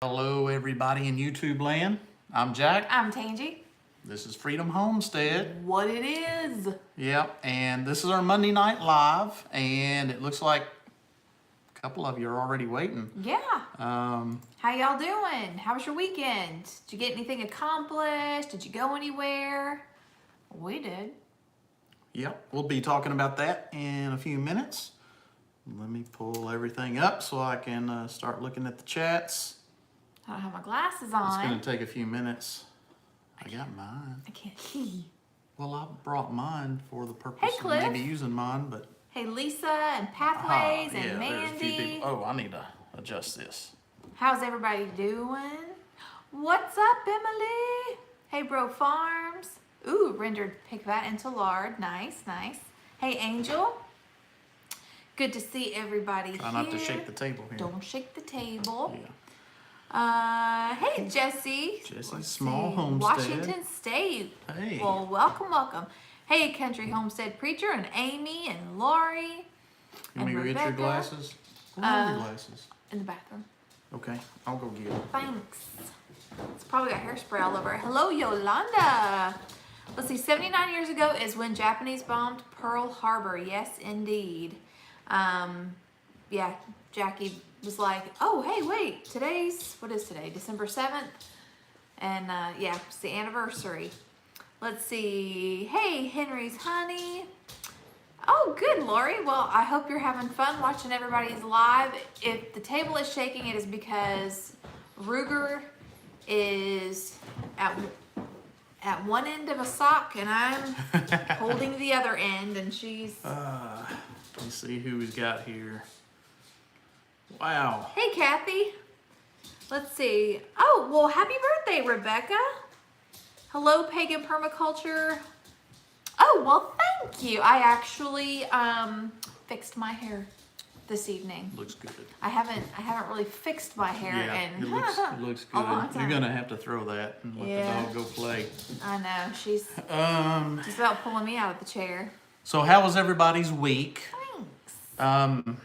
Hello, everybody in YouTube land. I'm Jack. I'm Tangy. This is Freedom Homestead. What it is? Yep, and this is our Monday night live, and it looks like a couple of you are already waiting. Yeah. How y'all doing? How was your weekend? Did you get anything accomplished? Did you go anywhere? We did. Yep, we'll be talking about that in a few minutes. Let me pull everything up so I can start looking at the chats. I don't have my glasses on. It's going to take a few minutes. I got mine. I can't see. Well, I brought mine for the purpose Hey, of Cliff. maybe using mine, but... Hey, Lisa and Pathways yeah, and there's a few Mandy. people. Oh, I need to adjust this. How's everybody doing? What's up, Emily? Hey, Bro Farms. Ooh, rendered pig fat into lard. Nice, nice. Hey, Angel. Good to see everybody Try here. not to shake the table here. Don't shake the table. Yeah. Hey, Jesse. Jesse's Small Homestead. Washington State. Hey. Well, welcome, welcome. Hey, Country Homestead Preacher and Amy and Lori. Let me go get your Rebecca. glasses. Where are your glasses? In the bathroom. Okay, I'll go get them. Thanks. It's probably got hairspray all over it. Hello, Yolanda. Let's see, 79 years ago is when Japanese bombed Pearl Harbor. Yes, indeed. Yeah, Jackie was like, oh, hey, wait, what is today? December 7th? And yeah, it's the anniversary. Let's see. Hey, Henry's Honey. Oh, good, Lori. Well, I hope you're having fun watching everybody's live. If the table is shaking, it is because Ruger is at one end of a sock and I'm holding the other end, and she's... Let's see who we've got here. Wow. Hey, Kathy. Let's see. Oh, well, happy birthday, Rebecca. Hello, Pagan Permaculture. Oh, well, thank you. I actually fixed my hair this evening. Looks good. I haven't really fixed my hair Yeah, in it looks a long good. time. You're gonna have to throw that and let Yeah. the dog go play. I know. She's about pulling me out of the chair. So how was everybody's week? Thanks.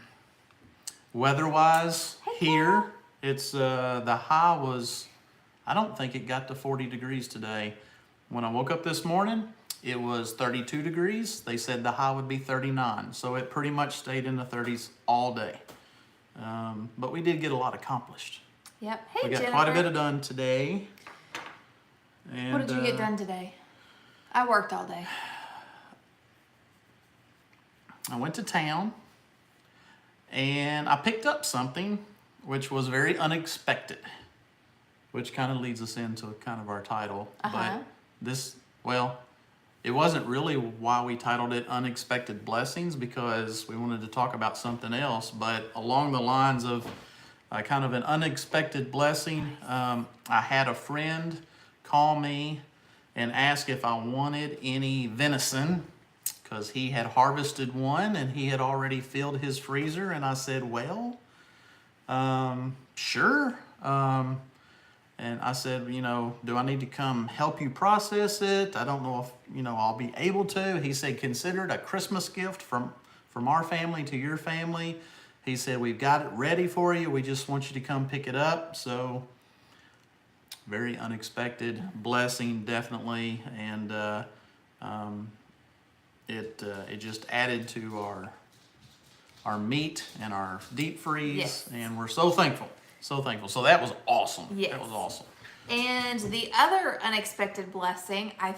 Weather-wise, Hey, here, Carol. it's the high was, I don't think it got to 40 degrees today. When I woke up this morning, it was 32 degrees. They said the high would be 39, so it pretty much stayed in the 30s all day. But we did get a lot accomplished. Yep. Hey, We got Jennifer. quite a bit done today. And, What did you get done today? I worked all day. I went to town and I picked up something which was very unexpected, which kind of leads us into kind of our title. But this, well, it wasn't really why we titled it Unexpected Blessings, because we wanted to talk about something else, but along the lines of kind of an unexpected blessing. I had a friend call me and ask if I wanted any venison, because he had harvested one and he had already filled his freezer. And I said, well, sure. And I said, do I need to come help you process it? I don't know if, I'll be able to. He said, consider it a Christmas gift from our family to your family. He said, we've got it ready for you. We just want you to come pick it up. So very unexpected blessing, definitely. And, it just added to our meat and our deep freeze. Yes. And we're so thankful. So thankful. So that was awesome. Yes. That was awesome. And the other unexpected blessing, I'm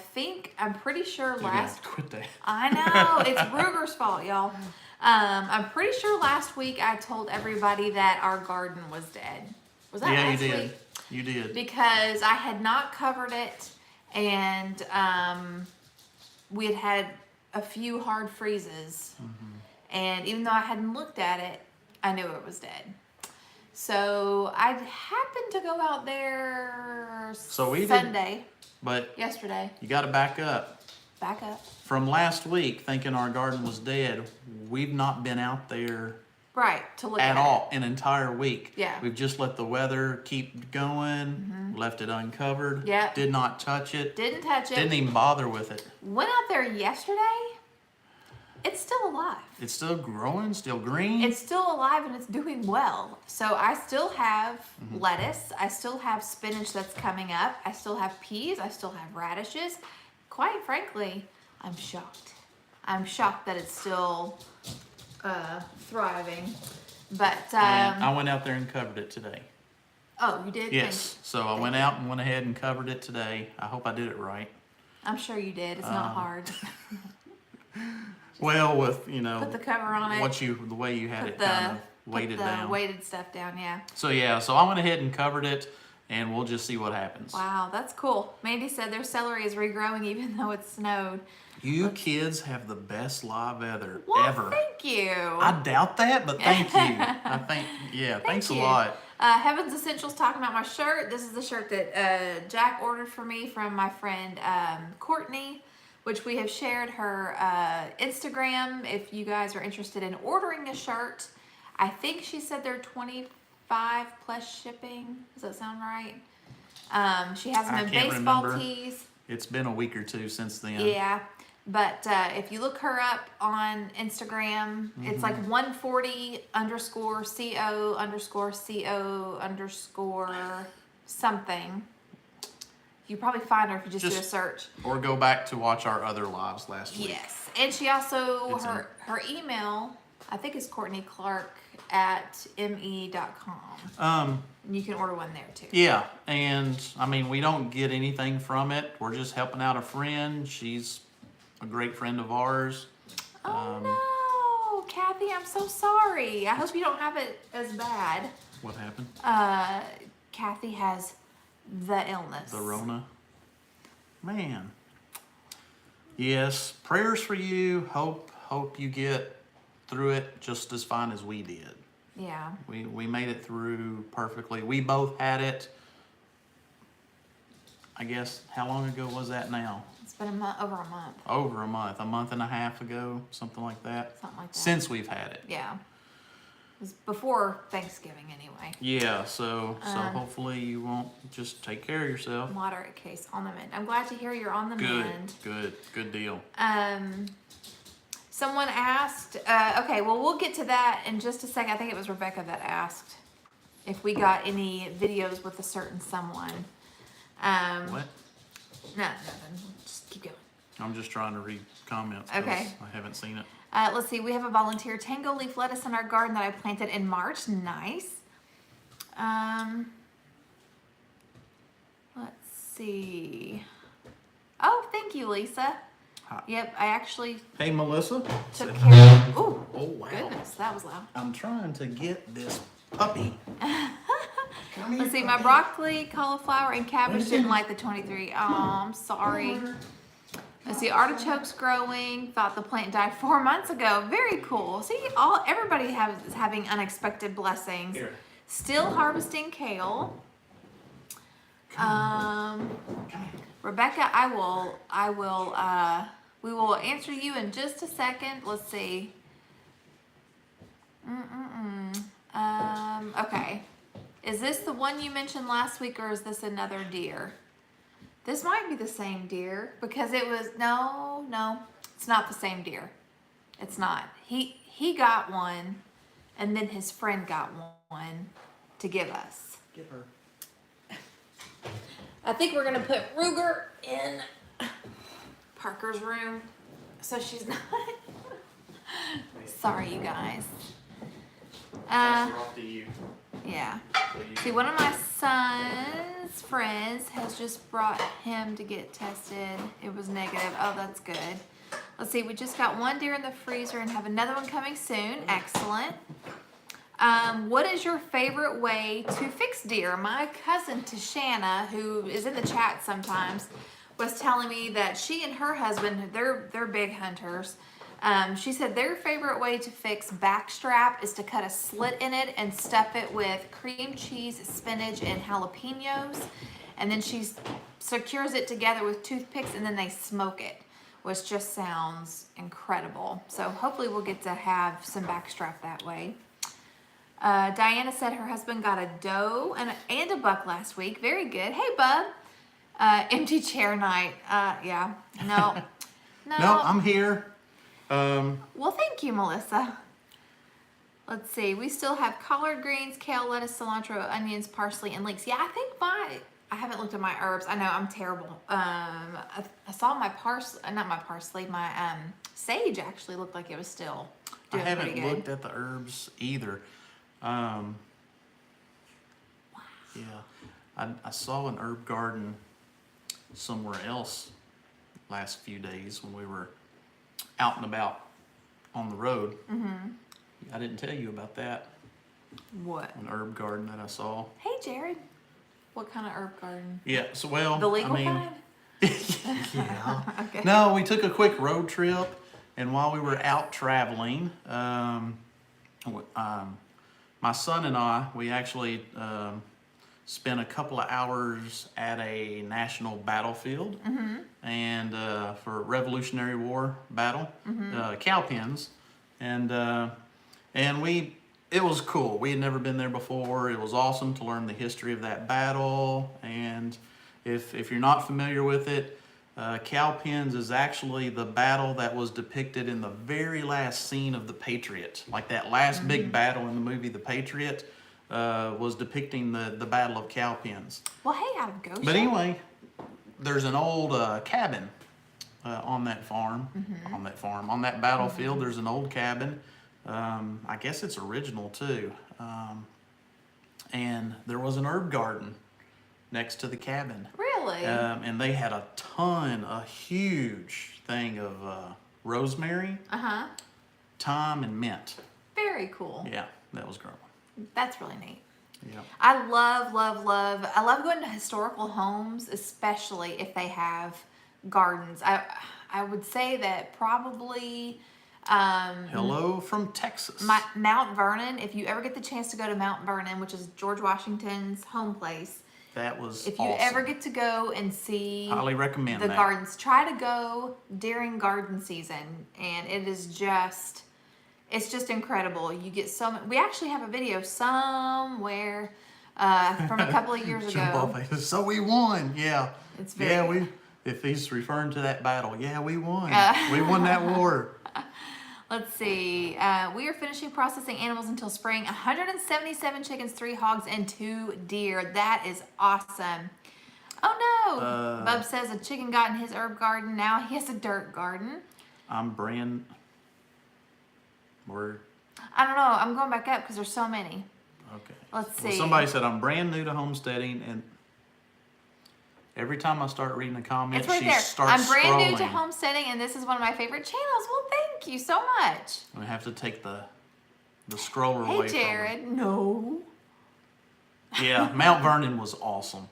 pretty sure You last... gotta quit that. I know, it's Ruger's fault, y'all. I'm pretty sure last week I told everybody that our garden was dead. Was that Yeah, last you did. week? You did. Because I had not covered it, and we had a few hard freezes. And even though I hadn't looked at it, I knew it was dead. So I happened to go out there Sunday, But yesterday. you got to back up. Back up. From last week, thinking our garden was dead, we've not been out there Right, to look at at all an entire week. Yeah. We've just let the weather keep going, left it uncovered. Yeah. Did not touch it. Didn't touch it. Didn't even bother with it. Went out there yesterday. It's still alive. It's still growing, still green. It's still alive and it's doing well. So I still have lettuce. I still have spinach that's coming up. I still have peas. I still have radishes. Quite frankly, I'm shocked. I'm shocked that it's still thriving. But and I went out there and covered it today. oh, you did? Yes. So I went out and went ahead and covered it today. I hope I did it right. I'm sure you did. It's not hard. Well, with you know, Put the cover on it. the way you had Put it kind of weighted put the down. weighted stuff down, yeah. So yeah, so I went ahead and covered it, and we'll just see what happens. Wow, that's cool. Mandy said their celery is regrowing even though it snowed. You kids have the best live ever. Well, ever. thank you. I doubt that, but thank you. I think, yeah, thanks a you. lot. Heaven's Essentials talking about my shirt. This is the shirt that Jack ordered for me from my friend Courtney, which we have shared her Instagram. If you guys are interested in ordering a shirt, I think she said they're 25 plus shipping. Does that sound right? She has them I in can't baseball remember. tees. It's been a week or two since then. Yeah. But if you look her up on Instagram, it's like 140 _ CO _ something. You probably find her if you just do a search. Or go back to watch our other lives last week. Yes. And she also, It's her email, I think is CourtneyClark@me.com. And you can order one there too. Yeah, and I mean, we don't get anything from it. We're just helping out a friend. She's a great friend of ours. Oh no, Kathy, I'm so sorry. I hope you don't have it as bad. What happened? Kathy has the illness. The Rona. Man. Yes, prayers for you. Hope you get through it just as fine as we did. Yeah. We made it through perfectly. We both had it. I guess, how long ago was that now? It's been over a month. Over a month and a half ago, something like that. Something like that. Since we've had it. Yeah. It was before Thanksgiving anyway. Yeah, so hopefully you won't just take care of yourself. Moderate case on the mend. I'm glad to hear you're on the mend. Good deal. Someone asked, okay, well, we'll get to that in just a second. I think it was Rebecca that asked if we got any videos with a certain someone. What? No, nothing. Just keep going. I'm just trying to read comments. 'Cause Okay. I haven't seen it. Let's see. We have a volunteer tango leaf lettuce in our garden that I planted in March. Nice. Let's see. Oh, thank you, Lisa. Hi. Yep, I actually Hey, Melissa. took care of. Ooh, Oh, wow. goodness, that was loud. I'm trying to get this puppy. Let's see, my broccoli, cauliflower, and cabbage didn't like the 23. Oh, I'm sorry. Let's see, artichokes growing. Thought the plant died 4 months ago. Very cool. See, everybody is having unexpected blessings. Here. Still harvesting kale. Rebecca, we will answer you in just a second. Let's see. Okay. Is this the one you mentioned last week, or is this another deer? This might be the same deer because it was, no, it's not the same deer. It's not. He got one, and then his friend got one to give us. Give her. I think we're gonna put Ruger in Parker's room, so she's not. Sorry, you gues. Off to you. Yeah. See, one of my son's friends has just brought him to get tested. It was negative. Oh, that's good. Let's see. We just got one deer in the freezer and have another one coming soon. Excellent. What is your favorite way to fix deer? My cousin Tashana, who is in the chat sometimes, was telling me that she and her husband, they're big hunters. She said their favorite way to fix backstrap is to cut a slit in it and stuff it with cream cheese, spinach, and jalapenos. And then she secures it together with toothpicks, and then they smoke it, which just sounds incredible. So hopefully we'll get to have some backstrap that way. Diana said her husband got a doe and a buck last week. Very good. Hey, bub. Empty chair night. Yeah. No. No, I'm here. Well, thank you, Melissa. Let's see. We still have collard greens, kale, lettuce, cilantro, onions, parsley, and leeks. Yeah, I haven't looked at my herbs. I know I'm terrible. I saw my my sage actually looked like it was still I doing pretty haven't good. looked at the herbs either. Wow. Yeah, I saw an herb garden somewhere else last few days when we were out and about on the road. Mm-hmm. I didn't tell you about that. What? An herb garden that I saw. Hey, Jared. What kind of herb garden? Yeah, so well, The legal I mean, kind? yeah. Okay. No, we took a quick road trip, and while we were out traveling, my son and I, we actually spent a couple of hours at a national battlefield, and for Revolutionary War battle, cow pens, and it was cool. We had never been there before. It was awesome to learn the history of that battle. And if you're not familiar with it, cow pens is actually the battle that was depicted in the very last scene of The Patriot. Like that last big battle in the movie The Patriot was depicting the Battle of Cow Pens. Well, hey, out of Goshen. But anyway, there's an old cabin on that farm, on that battlefield. There's an old cabin. I guess it's original too. And there was an herb garden next to the cabin. Really? And they had a huge thing of rosemary, thyme, and mint. Very cool. Yeah, that was growing. That's really neat. Yeah. I love going to historical homes, especially if they have gardens. I would say that probably Hello from Texas. Mount Vernon, if you ever get the chance to go to Mount Vernon, which is George Washington's home place, That was if you awesome. ever get to go and see Highly recommend the that. gardens, try to go during garden season, and it's just incredible. You get we actually have a video somewhere from a couple of years Jump ago. off. So we won. Yeah. It's very if he's referring to that battle, yeah, we won. We won that war. Let's see. We are finishing processing animals until spring. 177 chickens, 3 hogs, and 2 deer. That is awesome. Oh no! Bub says a chicken got in his herb garden. Now he has a dirt garden. We're I don't know. I'm going back up because there's so many. okay. Let's Well, see. somebody said I'm brand new to homesteading, and every time I start reading the comments, It's right she there. starts I'm brand new to scrolling. homesteading, and this is one of my favorite channels. Well, thank you so much. I have to take the scroller Hey, away Jared. No. from me. Yeah, Mount Vernon was awesome.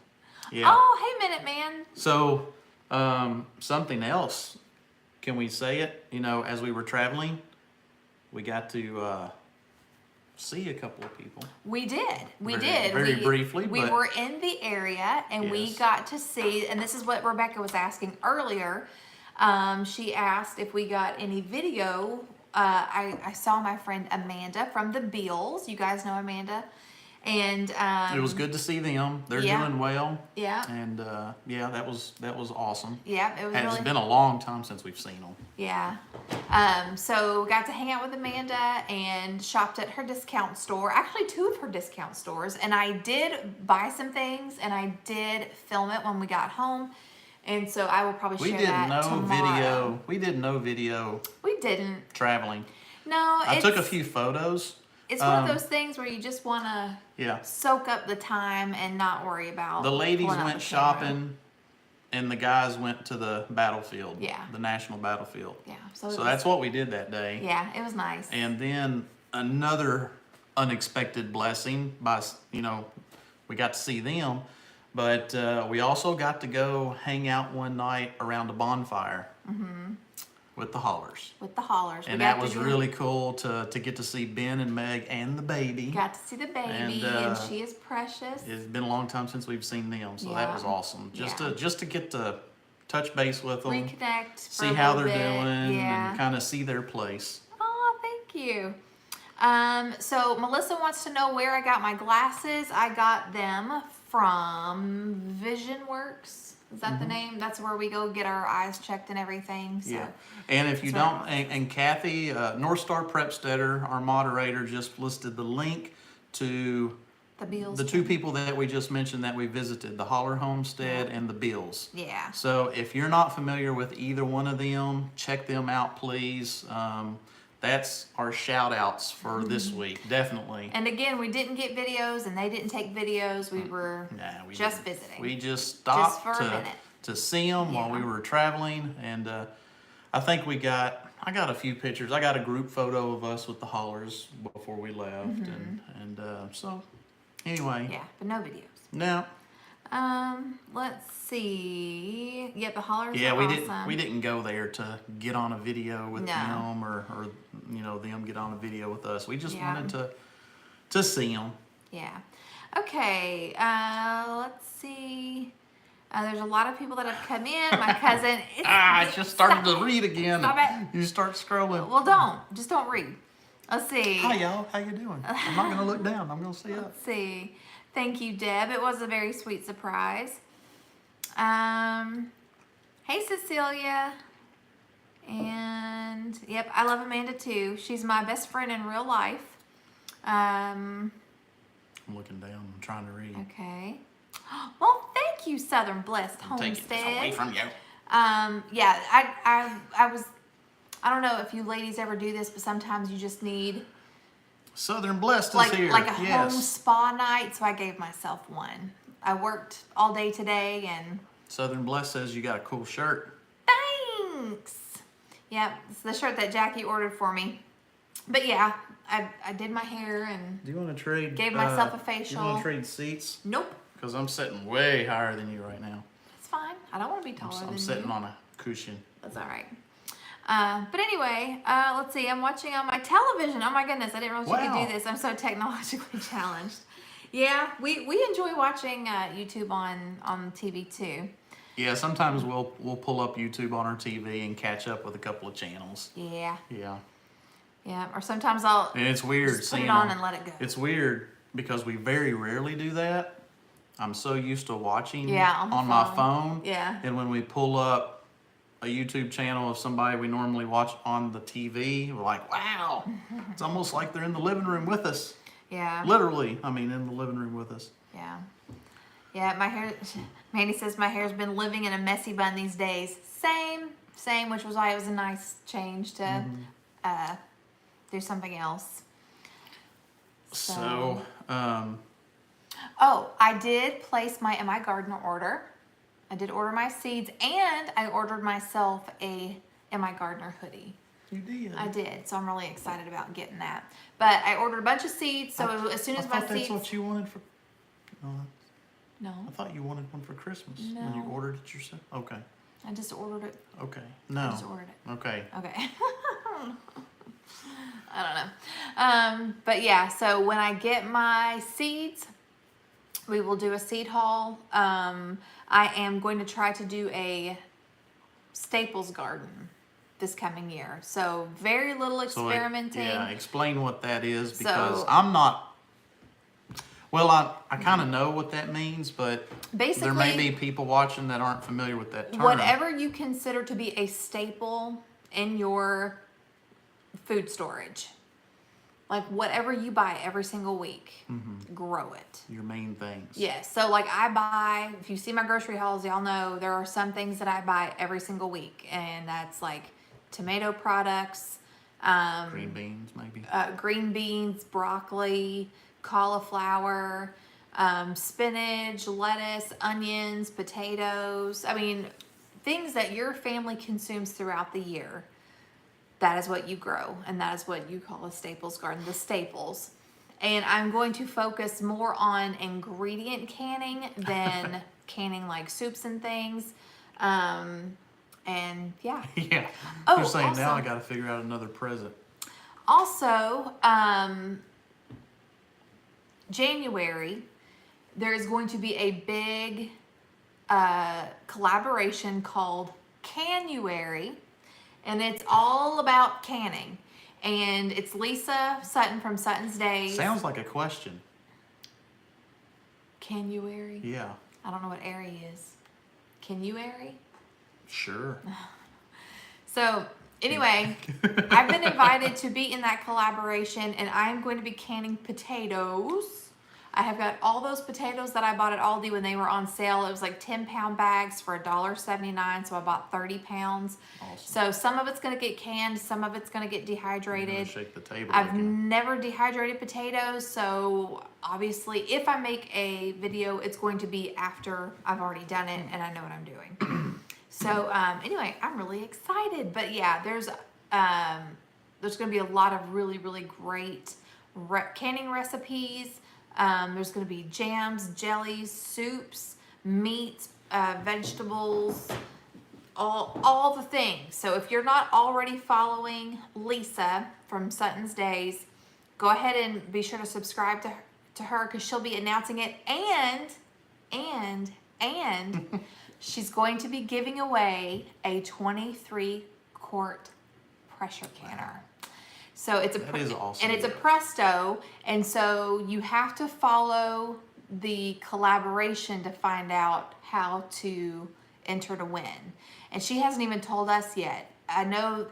Yeah. Oh, hey, Minuteman. So, something else. Can we say it? You know, as we were traveling, we got to see a couple of people. We did. We Very- did. very briefly, We but- were in the area and we Yes. got to see, and this is what Rebecca was asking earlier. She asked if we got any video. I saw my friend Amanda from the Beals. You guys know Amanda. And It was good to see them. They're yeah. doing well. Yeah. And yeah, that was awesome. Yeah, it was And really it's been a long time since we've seen them. Yeah. So got to hang out with Amanda and shopped at her discount store. Actually, 2 of her discount stores. And I did buy some things and I did film it when we got home. And so I will probably We share did that no tomorrow. video. We did no video We didn't. traveling. No, I took a few photos. It's one of those things where you just want to Yeah. soak up the time and not worry about. The ladies pulling out went the camera. shopping, and the guys went to the battlefield. Yeah. The national battlefield. Yeah. So it was- that's what we did that day. Yeah, it was nice. And then another unexpected blessing we got to see them, but we also got to go hang out one night around a bonfire with the Hollers. With the Hollers. And that was really cool to get to see Ben and Meg and the baby. Got to see the baby, and she is precious. It's been a long time since we've seen them, so that Yeah. was awesome. Just Yeah. to get to touch base with them, Reconnect. For see a how they're little bit. doing, Yeah. and kind of see their place. Oh, thank you. So Melissa wants to know where I got my glasses. I got them from Vision Works. Is that the name? That's where we go get our eyes checked and everything. So. Yeah. And if you don't, and Kathy, North Star Prepstetter, our moderator, just listed the link to The Beals. the two people that we just mentioned that we visited, the Holler Homestead and the Beals. Yeah. So if you're not familiar with either one of them, check them out, please. That's our shout outs for this week, definitely. And again, we didn't get videos and they didn't take videos. We were just visiting. We just stopped for a minute. to see them while we were traveling. And I think I got a few pictures. I got a group photo of us with the Hollers before we left. And so anyway. Yeah, but no videos. No. Let's see. Yeah, the Hollers Yeah, are we awesome. didn't go there to get on a video with them or them get on a video with us. We just wanted to see them. Yeah. Okay. Let's see. There's a lot of people that have come in. My cousin. I just started to read again. Stop it. You start scrolling. Well, just don't read. Let's see. Hi y'all, how you doing? I'm not gonna look down. I'm gonna see up. Let's see. Thank you, Deb. It was a very sweet surprise. Hey, Cecilia. And, yep, I love Amanda, too. She's my best friend in real life. I'm looking down. I'm trying to read. Okay. Well, thank you, Southern Blessed Take Homestead. this away from you. Yeah, I don't know if you ladies ever do this, but sometimes you just need Southern Blessed like is here. a home spa night, so I gave myself one. I worked all day today and Southern Blessed says you got a cool shirt. thanks. Yeah, it's the shirt that Jackie ordered for me. But yeah, I did my hair and Do you want to trade? gave myself a facial. You want to trade seats? Nope, Because I'm sitting way higher than you right now. it's fine. I don't want to be taller than I'm you. sitting on a cushion. That's all right. But anyway, let's see. I'm watching on my television. Oh my goodness, I didn't realize you could do this. I'm so technologically challenged. Yeah, we enjoy watching YouTube on TV too. Yeah, sometimes we'll pull up YouTube on our TV and catch up with a couple of channels. Yeah. Yeah. Yeah, or sometimes I'll And it's weird just put seeing it on them. and let it go. It's weird because we very rarely do that. I'm so used to watching on my phone. Yeah. And when we pull up a YouTube channel of somebody we normally watch on the TV, we're like, wow, it's almost like they're in the living room with us. Yeah. Literally, in the living room with us. Yeah. Yeah, my hair, Mandy says my hair's been living in a messy bun these days. Same, which was why it was a nice change to do something else. So, oh, I did place my My Gardener order. I did order my seeds and I ordered myself a My Gardener hoodie. You did. I did, so I'm really excited about getting that. But I ordered a bunch of seeds, so as soon as my I thought seeds... that's what you wanted for... No, I thought you wanted one for Christmas when you No. ordered it yourself. Okay. I just ordered it. Okay. I No. just ordered it. Okay. Okay. I don't know. But yeah, so when I get my seeds, we will do a seed haul. I am going to try to do a Staples garden this coming year. So very little experimenting. Yeah, explain what that is because So- I'm not... Well, I kind of know what that means, but Basically, there may be people watching that aren't familiar with that term. whatever you consider to be a staple in your food storage, like whatever you buy every single week, grow it. Your main things. Yes. So like I buy, if you see my grocery hauls, y'all know there are some things that I buy every single week. And that's like tomato products, Green beans, maybe. green beans, broccoli, cauliflower, spinach, lettuce, onions, potatoes. I mean, things that your family consumes throughout the year. That is what you grow, and that is what you call a Staples garden, the staples. And I'm going to focus more on ingredient canning than canning like soups and things. And yeah. Yeah. Oh, You're saying now also- I got to figure out another present. Also, January, there is going to be a big collaboration called Canuary, and it's all about canning. And it's Lisa Sutton from Sutton's Days. Sounds like a question. Canuary? Yeah. I don't know what airy is. Can you, Ari? Sure. So anyway, I've been invited to be in that collaboration, and I'm going to be canning potatoes. I have got all those potatoes that I bought at Aldi when they were on sale. It was like 10-pound bags for $1.79, so I bought 30 pounds. Awesome. So some of it's going to get canned, some of it's going to get You're gonna dehydrated. shake the table I've again. never dehydrated potatoes, so obviously if I make a video, it's going to be after I've already done it and I know what I'm doing. So anyway, I'm really excited. But yeah, there's going to be a lot of really, really great canning recipes. There's going to be jams, jellies, soups, meats, vegetables, all the things. So if you're not already following Lisa from Sutton's Days, go ahead and be sure to subscribe to her because she'll be announcing it. And she's going to be giving away a 23-quart pressure canner. So it's That is awesome. and it's a Presto, and so you have to follow the collaboration to find out how to enter to win. And she hasn't even told us yet. I know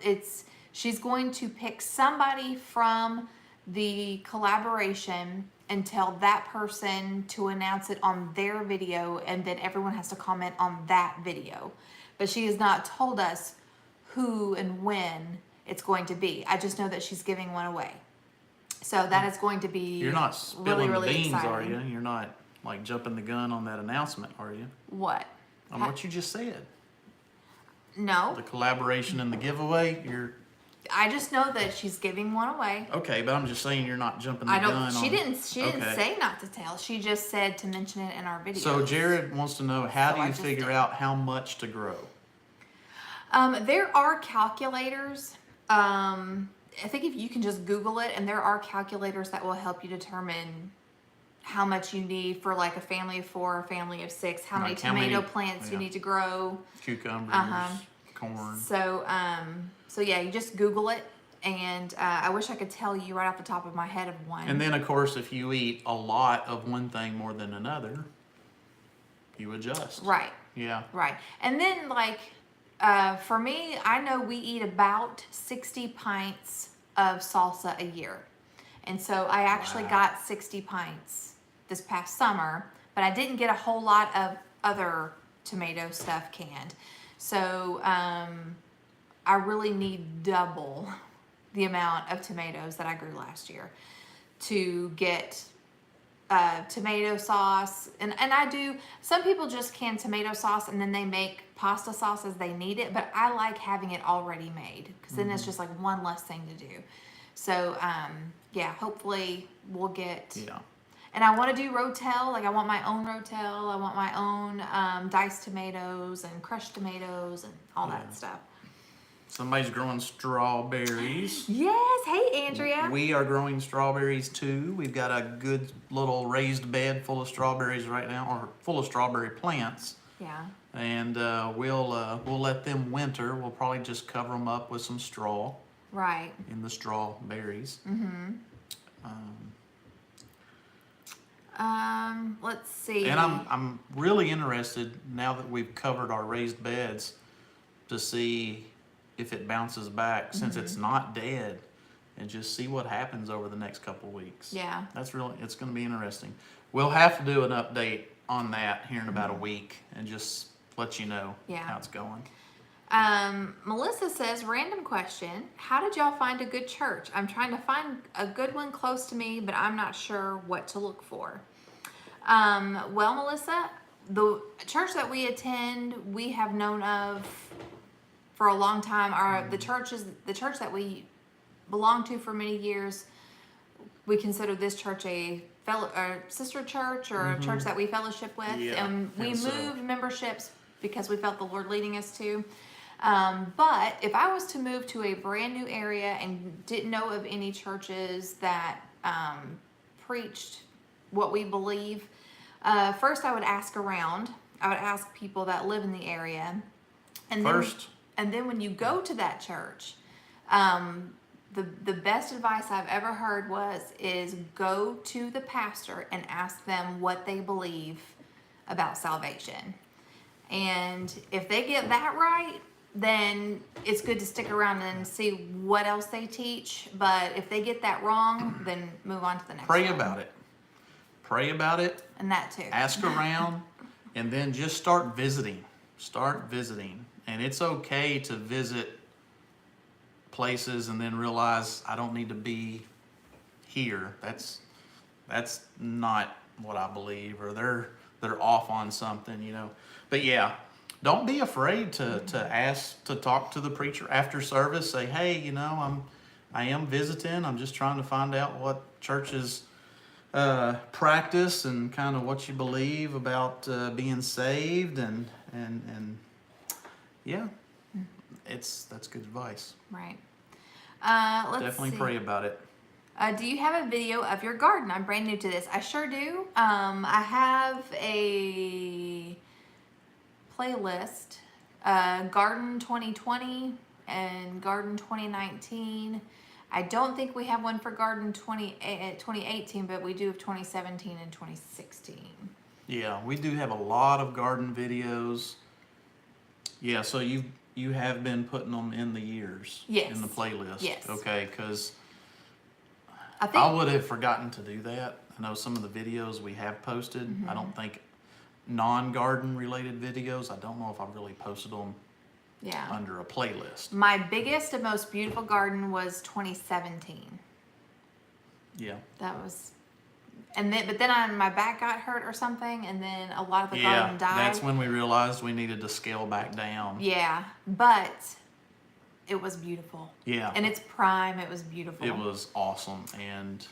she's going to pick somebody from the collaboration and tell that person to announce it on their video, and then everyone has to comment on that video. But she has not told us who and when it's going to be. I just know that she's giving one away. So that is going to be You're not spilling really the beans, exciting. are you? You're not like jumping the gun on that announcement, are you? What? On what you just said. No. The collaboration and the giveaway, I just know that she's giving one away. okay, but I'm just saying you're not jumping the I don't. gun. She didn't Okay. say not to tell. She just said to mention it in our video. So Jared wants to know, how So do I you just figure did. out how much to grow? There are calculators. I think if you can just Google it, and there are calculators that will help you determine how much you need for like a family of 4, a family of 6, how many Like how many- tomato plants you yeah. need to grow. Cucumbers, corn. So yeah, you just Google it, and I wish I could tell you right off the top of my head of one. And then, of course, if you eat a lot of one thing more than another, you adjust. Right. Yeah. Right. And then, like, for me, I know we eat about 60 pints of salsa a year. And so I actually Wow. got 60 pints this past summer, but I didn't get a whole lot of other tomato stuff canned. So I really need double the amount of tomatoes that I grew last year to get tomato sauce. And I do, some people just can tomato sauce and then they make pasta sauce as they need it, but I like having it already made because then it's just like one less thing to do. So yeah, hopefully we'll get, Yeah. and I want to do rotel. Like I want my own rotel. I want my own diced tomatoes and crushed tomatoes and all Yeah. that stuff. Somebody's growing strawberries. Yes. Hey, Andrea. We are growing strawberries too. We've got a good little raised bed full of strawberries right now, or full of strawberry plants. Yeah. And we'll let them winter. We'll probably just cover them up with some straw Right. in the strawberries. Let's see. And I'm really interested now that we've covered our raised beds to see if it bounces back since it's not dead, and just see what happens over the next couple of weeks. Yeah. It's going to be interesting. We'll have to do an update on that here in about a week and just let you know Yeah. how it's going. Melissa says, random question. How did y'all find a good church? I'm trying to find a good one close to me, but I'm not sure what to look for. Well, Melissa, the church that we attend, we have known of for a long time. The church that we belong to for many years. We consider this church a sister church or a church that we fellowship with. Yeah, And we and so- moved memberships because we felt the Lord leading us to. But if I was to move to a brand new area and didn't know of any churches that preached what we believe, first I would ask around. I would ask people that live in the area. And then when you go to that church, the best advice I've ever heard is go to the pastor and ask them what they believe about salvation. And if they get that right, then it's good to stick around and see what else they teach. But if they get that wrong, then move on to the next Pray one. about it. Pray about it. And that too. Ask around, and then just start visiting. Start visiting. And it's okay to visit places and then realize I don't need to be here. That's not what I believe, or they're off on something, you know. But yeah, don't be afraid to ask to talk to the preacher after service. Say, hey, you know, I am visiting. I'm just trying to find out what churches practice and kind of what you believe about being saved, and yeah, that's good advice. Right. Let's Definitely see. pray about it. Do you have a video of your garden? I'm brand new to this. I sure do. I have a playlist, Garden 2020 and Garden 2019. I don't think we have one for Garden 2018, but we do have 2017 and 2016. Yeah, we do have a lot of garden videos. Yeah, so you have been putting them in the years. Yes. In the playlist. Yes. Okay, because I I would have forgotten to do that. I know some of the videos we have posted. I don't think non-garden related videos. I don't know if I've really posted them Yeah. under a playlist. My biggest and most beautiful garden was 2017. Yeah. That was, but then my back got hurt or something, and then a lot of the Yeah, garden died. that's when we realized we needed to scale back down. Yeah, but it was beautiful. Yeah. In its prime, it was beautiful. It was awesome, and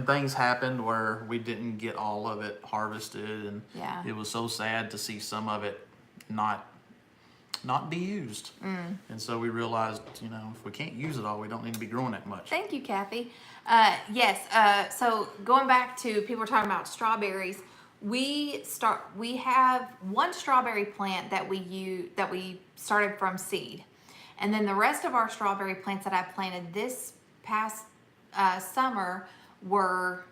things happened where we didn't get all of it harvested, and Yeah. it was so sad to see some of it not be used. And so we realized, you know, if we can't use it all, we don't need to be growing that much. Thank you, Kathy. Yes. So going back to people were talking about strawberries. We have one strawberry plant that we started from seed, and then the rest of our strawberry plants that I planted this past summer were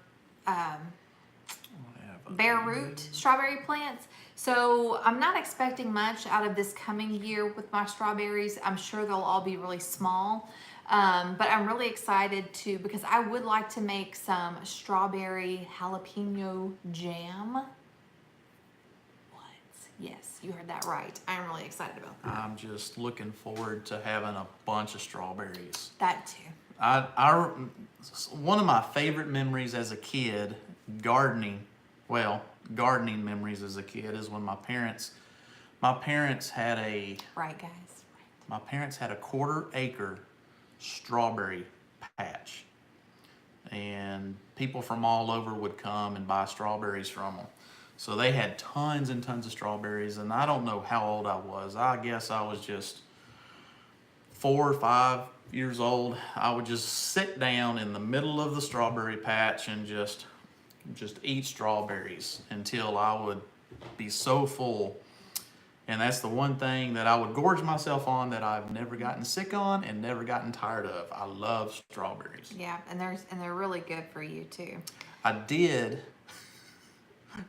bare root strawberry plants. So I'm not expecting much out of this coming year with my strawberries. I'm sure they'll all be really small. But I'm really excited because I would like to make some strawberry jalapeno jam. What? Yes, you heard that right. I'm really excited about that. I'm just looking forward to having a bunch of strawberries. That too. One of my favorite memories as a kid, gardening memories as a kid, is when my parents had a Right, guys. my parents had a 1/4 acre strawberry patch, and people from all over would come and buy strawberries from them. So they had tons and tons of strawberries, and I don't know how old I was. I guess I was just 4 or 5 years old. I would just sit down in the middle of the strawberry patch and just eat strawberries until I would be so full. And that's the one thing that I would gorge myself on that I've never gotten sick on and never gotten tired of. I love strawberries. Yeah, and they're really good for you too. I did,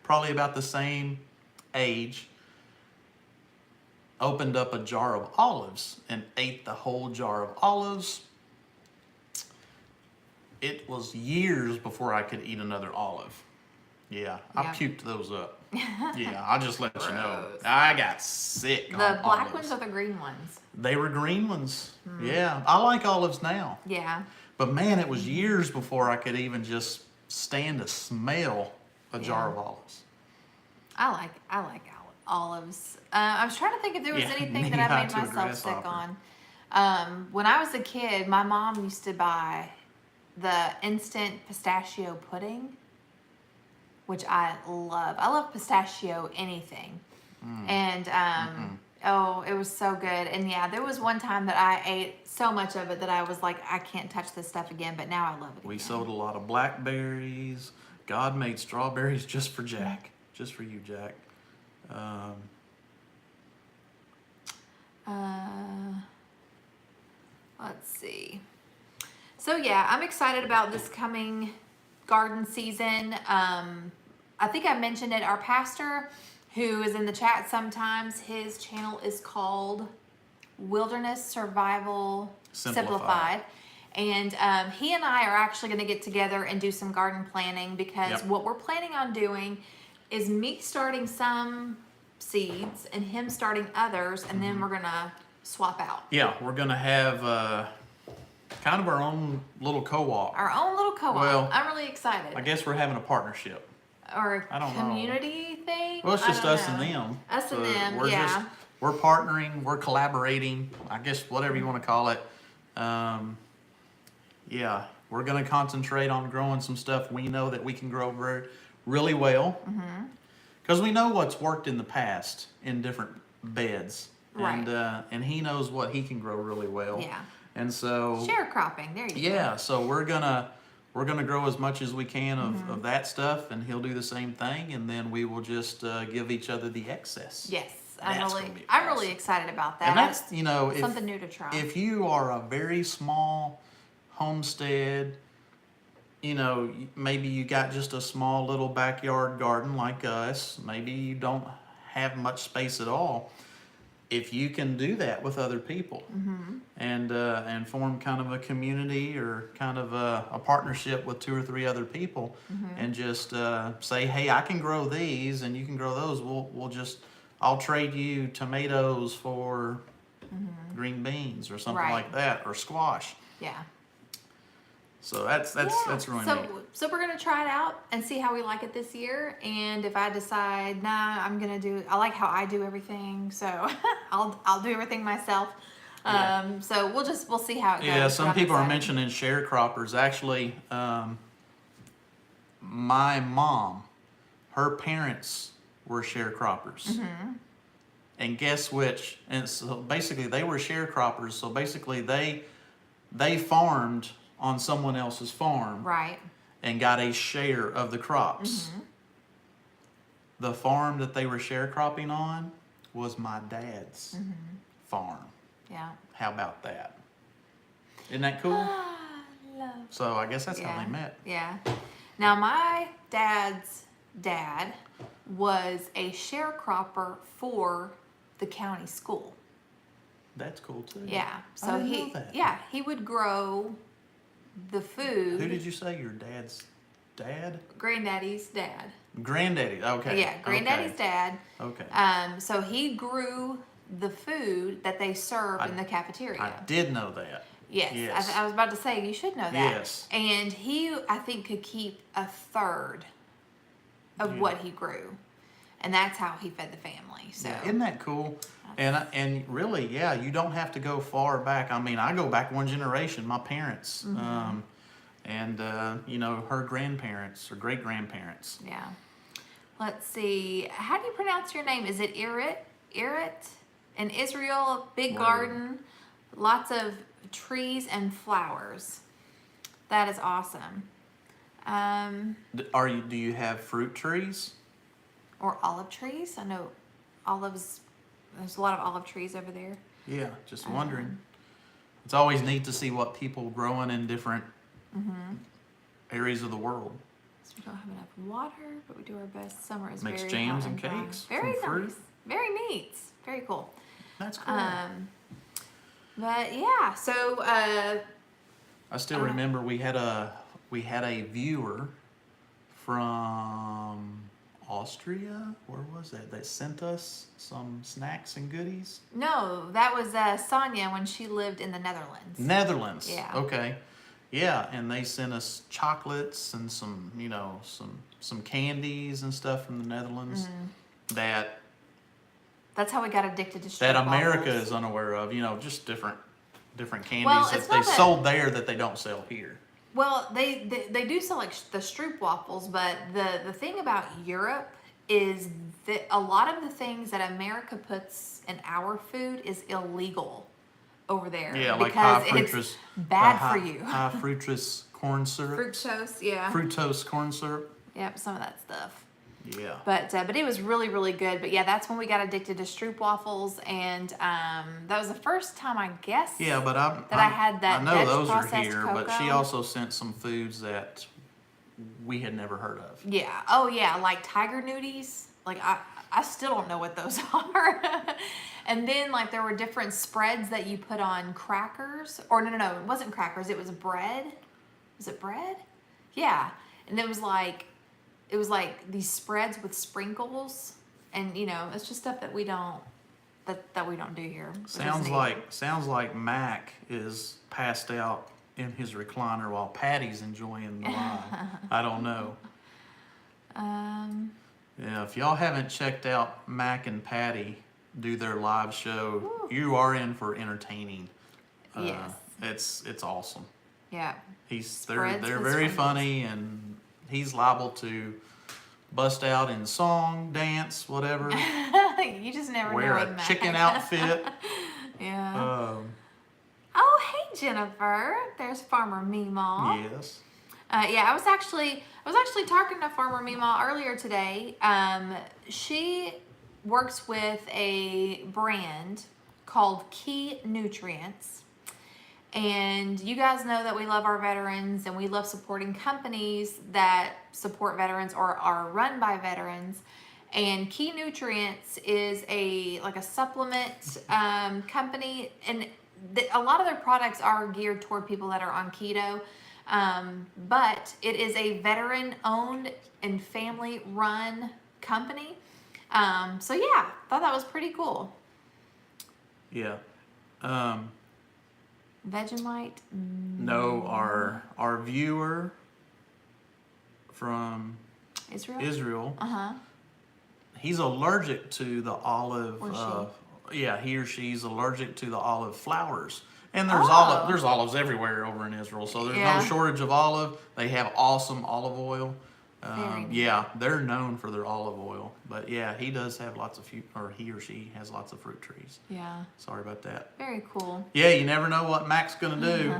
probably about the same age, opened up a jar of olives and ate the whole jar of olives. It was years before I could eat another olive. Yeah, I Yeah. puked those up. Yeah, I'll just let you know. Gross. I got sick on The black olives. ones or the green ones? They were green ones. Yeah, I like olives now. Yeah. But man, it was years before I could even just stand to smell a jar of olives. I like olives. I was trying to think if there was Yeah, anything knee that I high made to a myself sick grasshopper. on. When I was a kid, my mom used to buy the instant pistachio pudding, which I love. I love pistachio anything. And oh, it was so good. And yeah, there was one time that I ate so much of it that I was like, I can't touch this stuff again, but now I love it We again. sold a lot of blackberries. God made strawberries just for Jack. Just for you, Jack. Let's see. So yeah, I'm excited about this coming garden season. I think I mentioned it. Our pastor who is in the chat sometimes. His channel is called Wilderness Survival Simplified. And he and I are actually going to get together and do some garden planning, because what we're planning on doing is me starting some seeds and him starting others, and then we're going to swap out. Yeah, we're going to have kind of our own little co-op. Our own little co-op. Well, I'm really excited. I guess we're having a partnership. Or I don't know. community thing? Well, it's just I don't us and know. them. Us and them, we're yeah. We're partnering, we're collaborating, I guess whatever you want to call it. Yeah, we're going to concentrate on growing some stuff we know that we can grow really well. Because we know what's worked in the past in different beds. Right. And he knows what he can grow really well. Yeah. And so Sharecropping, there you go. yeah, so we're gonna grow as much as we can of that stuff, and he'll do the same thing, and then we will just give each other the excess. Yes, That's I'm really excited about that. And that's, you know, something new to try. If you are a very small homestead, you know, maybe you got just a small little backyard garden like us, maybe you don't have much space at all. If you can do that with other people and form kind of a community or kind of a partnership with 2 or 3 other people, and just say, hey, I can grow these and you can grow those. I'll trade you tomatoes for green beans or something like that, or squash. Yeah. So that's really neat. So we're gonna try it out and see how we like it this year. And if I decide, nah, I like how I do everything, so I'll do everything myself. So we'll see how it goes. Yeah, some people are mentioning sharecroppers. Actually, my mom, her parents were sharecroppers. And guess which? And so basically they were sharecroppers. So basically they farmed on someone else's farm, right, and got a share of the crops. The farm that they were sharecropping on was my dad's farm. Yeah. How about that? Isn't that cool? So I guess that's how they met. Yeah. Now my dad's dad was a sharecropper for the county school. That's cool too. Yeah. So I didn't know that. he would grow the food. Who did you say your dad's dad? Granddaddy's dad. Granddaddy. Okay. Yeah, Granddaddy's dad. Okay. So he grew the food that they served in the cafeteria. I did know that. Yes. I was about to say, you should know that. Yes. And he, I think, could keep a third of what he grew. And that's how he fed the family. So Isn't that cool? And really, yeah, you don't have to go far back. I mean, I go back one generation, my parents, and you know, her grandparents or great grandparents. Yeah. Let's see. How do you pronounce your name? Is it Irit? In Israel, big garden, lots of trees and flowers. That is awesome. Do you have fruit trees? Or olive trees? I know olives. There's a lot of olive trees over there. Yeah, just wondering. It's always neat to see what people growing in different areas of the world. So we don't have enough water, but we do our best. Summer is Makes very jams hot and dry. cakes Very from fruit. nice. Very neat. Very cool. That's cool. But yeah, so I still remember we had a viewer from Austria. Where was that? That sent us some snacks and goodies. no, that was Sonia when she lived in the Netherlands. Netherlands. Yeah. Okay. Yeah, and they sent us chocolates and some, you know, some candies and stuff from the Netherlands That's how we got addicted to street that America waffles. is unaware of. You know, just different candies Well, that it's they not that- sold there that they don't sell here. Well, they do sell like the Stroop waffles, but the thing about Europe is that a lot of the things that America puts in our food is illegal over there. Yeah, like because high it's fructose, bad for you. High fructose corn syrup. Fructose, yeah. Fructose corn syrup. Yep, some of that stuff. Yeah. But it was really, really good. But yeah, that's when we got addicted to Stroop waffles, and that was the first time, I guess. Yeah, but I had that I know Dutch those are processed here, but she cocoa. also sent some foods that we had never heard of. Yeah. Oh, yeah. Like tiger nudies. Like, I still don't know what those are. And then, like, there were different spreads that you put on crackers. Or, no, it wasn't crackers. It was bread. Was it bread? Yeah. And it was like these spreads with sprinkles. And, you know, it's just stuff that we don't, that we don't do here. Sounds like Mac is passed out in his recliner while Patty's enjoying the live. I don't know. Yeah, if y'all haven't checked out Mac and Patty do their live show, you are in for entertaining. Yes. It's awesome. Yeah. They're very funny, and he's liable to bust out in song, dance, whatever. You just never Wear know. a with Mac. chicken outfit. Yeah. Oh, hey Jennifer. There's Farmer Meemaw. Yes. Yeah, I was actually talking to Farmer Meemaw earlier today. She works with a brand called Key Nutrients. And you guys know that we love our veterans and we love supporting companies that support veterans or are run by veterans. And Key Nutrients is a supplement company, and a lot of their products are geared toward people that are on keto. But it is a veteran-owned and family-run company. So yeah, thought that was pretty cool. Yeah. Vegemite? No, our viewer from Israel? Uh-huh. He's allergic to the olive. Or she. Yeah, he or she's allergic to the olive flowers. And there's there's olives everywhere over in Israel, so there's no shortage of olive. They have awesome olive oil. Yeah, they're known for their olive oil. But yeah, he does have lots of he or she has lots of fruit trees. Yeah. Sorry about that. Very cool. Yeah, you never know what Mac's gonna do.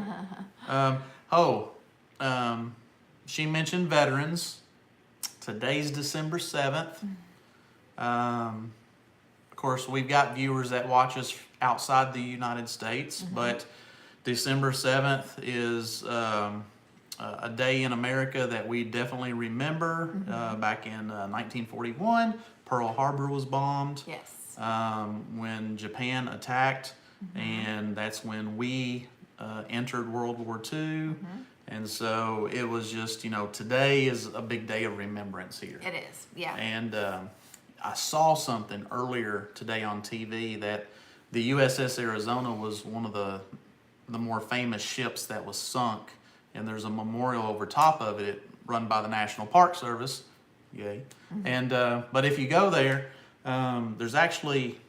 She mentioned veterans. Today's December 7th. Of course, we've got viewers that watch us outside the United States, but December 7th is a day in America that we definitely remember. Back in 1941, Pearl Harbor was bombed. Yes. When Japan attacked, and that's when we entered World War II. And so it was just, today is a big day of remembrance here. It is, yeah. And I saw something earlier today on TV that the USS Arizona was one of the more famous ships that was sunk, and there's a memorial over top of it run by the National Park Service. Yay. And but if you go there, there's actually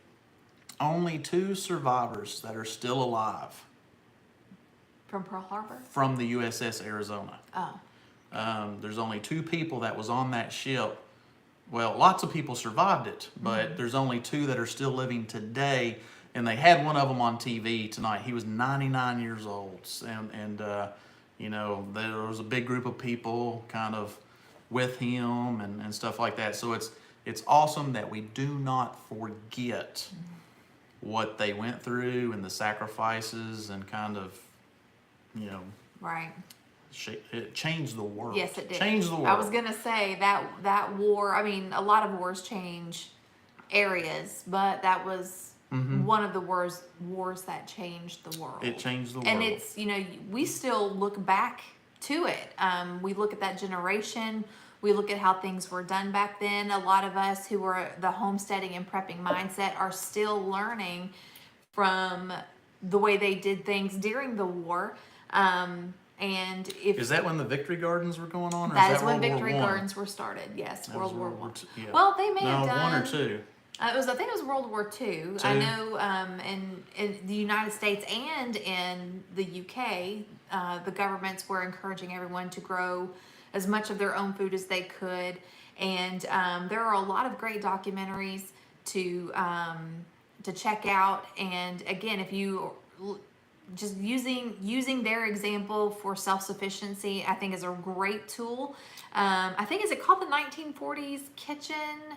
only 2 survivors that are still alive. From Pearl Harbor? From the USS Arizona. Oh. There's only 2 people that was on that ship. Well, lots of people survived it, but there's only 2 that are still living today. And they had one of them on TV tonight. He was 99 years old. And there was a big group of people kind of with him and stuff like that. So it's awesome that we do not forget what they went through and the sacrifices and kind of, Right. It changed the world. Yes, it did. Changed the world. I was going to say that war, I mean, a lot of wars change areas, but that was one of the wars that changed the world. It changed the world. And it's, we still look back to it. We look at that generation. We look at how things were done back then. A lot of us who were the homesteading and prepping mindset are still learning from the way they did things during the war. And is that when the Victory Gardens were going on? Or that is when World Victory War I? Gardens were started. Yes, World War I. Yeah. Well, they may have done 1 or 2. I think it was World War II. I know in the United States and in the UK, the governments were encouraging everyone to grow as much of their own food as they could. And there are a lot of great documentaries to check out. And again, if you just using their example for self-sufficiency, I think is a great tool. I think, is it called the 1940s Kitchen?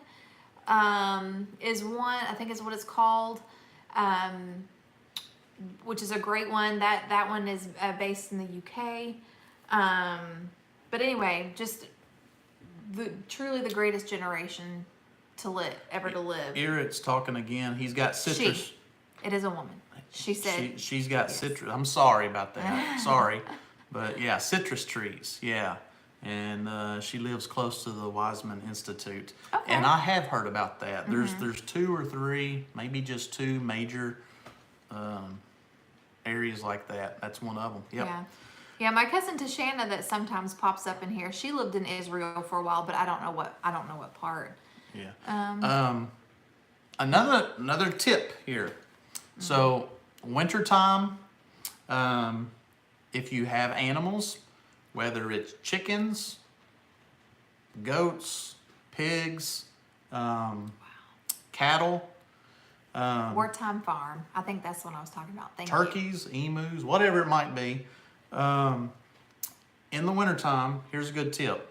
Is one, I think is what it's called, which is a great one. That one is based in the UK. But anyway, just truly the greatest generation ever to live. Eric's talking again. He's got citrus. She. It is a woman. She said. She's got citrus. I'm sorry about that. Sorry. But yeah, citrus trees. Yeah. And she lives close to the Wiseman Institute. Okay. And I have heard about that. There's 2 or 3, maybe just 2 major areas like that. That's one of them. Yep. Yeah. Yeah, my cousin Tashana that sometimes pops up in here. She lived in Israel for a while, but I don't know what part. Yeah. Another tip here. So wintertime, if you have animals, whether it's chickens, goats, pigs, cattle, Wartime farm. I think that's what I was talking about. Thank you. turkeys, emus, whatever it might be. In the wintertime, here's a good tip.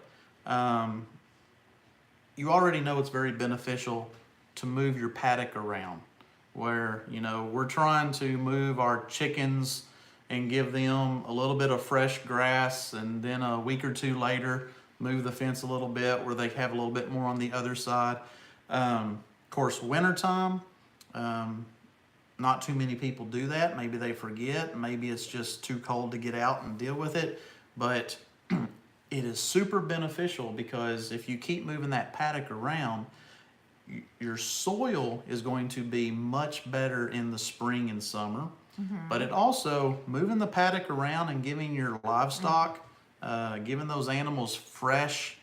You already know it's very beneficial to move your paddock around. Where, we're trying to move our chickens and give them a little bit of fresh grass, and then a week or 2 later, move the fence a little bit where they have a little bit more on the other side. Of course, wintertime, not too many people do that. Maybe they forget. Maybe it's just too cold to get out and deal with it. But it is super beneficial because if you keep moving that paddock around, your soil is going to be much better in the spring and summer. But it also, moving the paddock around and giving your livestock, giving those animals fresh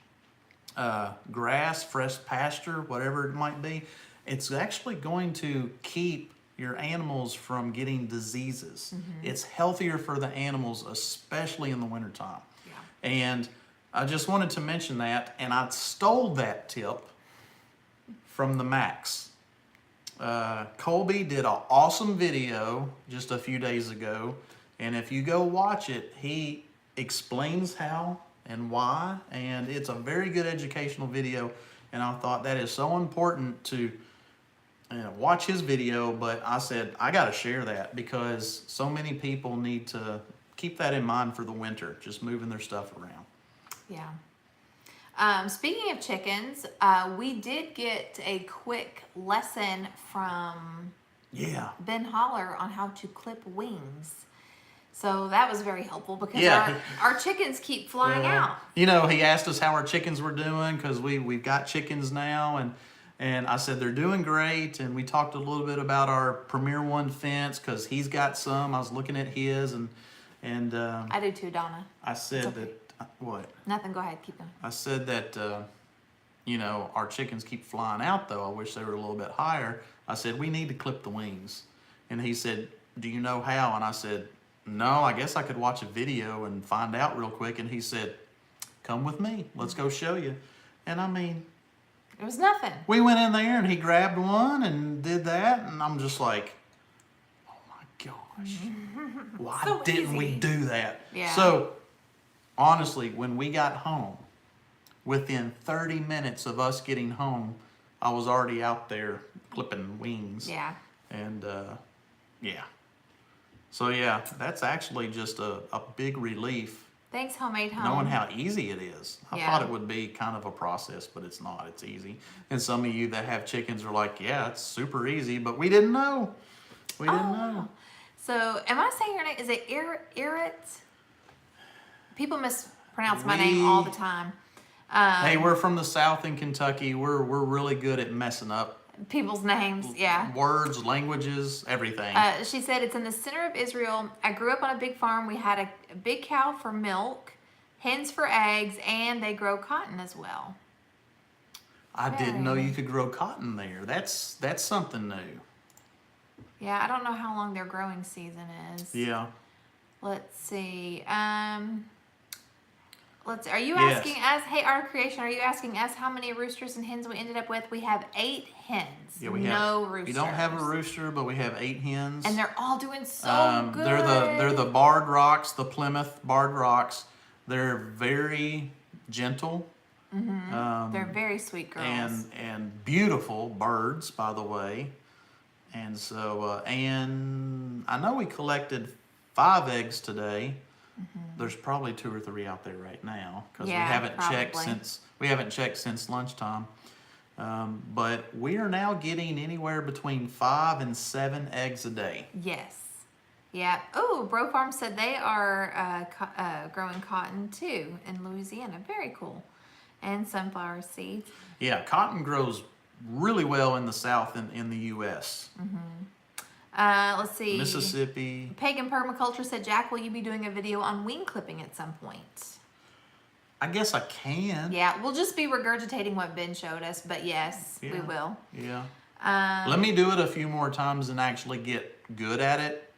grass, fresh pasture, whatever it might be, it's actually going to keep your animals from getting diseases. It's healthier for the animals, especially in the wintertime. Yeah. And I just wanted to mention that, and I stole that tip from the Max. Colby did an awesome video just a few days ago, and if you go watch it, he explains how and why, and it's a very good educational video, and I thought that is so important to watch his video. But I said I got to share that because so many people need to keep that in mind for the winter, just moving their stuff around. Yeah. Speaking of chickens, we did get a quick lesson from Ben Holler on how to clip wings. So that was very helpful because our chickens keep flying out. He asked us how our chickens were doing because we've got chickens now, and I said they're doing great. And we talked a little bit about our Premier One fence because he's got some. I was looking at his and I do too, Donna. I said that. What? Nothing. Go ahead. Keep going. I said that, our chickens keep flying out, though. I wish they were a little bit higher. I said, we need to clip the wings. And he said, do you know how? And I said, no, I guess I could watch a video and find out real quick. And he said, come with me. Let's go show you. And I mean, it was nothing. We went in there and he grabbed one and did that. And I'm just like, oh my gosh, why so didn't we easy. do that? Yeah. So, honestly, when we got home, within 30 minutes of us getting home, I was already out there clipping wings. Yeah. And, So, that's actually just a big relief. Thanks, Homemade Home. Knowing how easy it is. I thought it would be kind of a process, but it's not. It's easy. And some of you that have chickens are like, yeah, it's super easy, but we didn't know. We didn't know. So, am I saying your name? Is it Irit? People mispronounce my name all the time. Hey, we're from the South in Kentucky. We're really good at messing up people's names. Yeah. Words, languages, everything. She said it's in the center of Israel. I grew up on a big farm. We had a big cow for milk, hens for eggs, and they grow cotton as well. I didn't know you could grow cotton there. That's something new. Yeah, I don't know how long their growing season is. Yeah. Let's see. Are you asking us, hey, our creation, are you asking us how many roosters and hens we ended up with? We have 8 hens. Yeah, no roosters. We don't have a rooster, but we have 8 hens. And they're all doing so good. They're the Barred Rocks, the Plymouth Barred Rocks. They're very gentle. Mm-hmm. They're very sweet girls. And beautiful birds, by the way. And so, and I know we collected 5 eggs today. There's probably 2 or 3 out there right now because Yeah, we haven't checked since lunchtime. But we are now getting anywhere between 5 and 7 eggs a day. Yes. Yeah. Oh, Bro Farm said they are growing cotton too in Louisiana. Very cool. And sunflower seeds. Yeah, cotton grows really well in the South in the U.S. Let's see. Mississippi. Pagan Permaculture said, Jack, will you be doing a video on wing clipping at some point? I guess I can. Yeah, we'll just be regurgitating what Ben showed us, but yes, we will. Yeah. Let me do it a few more times and actually get good at it.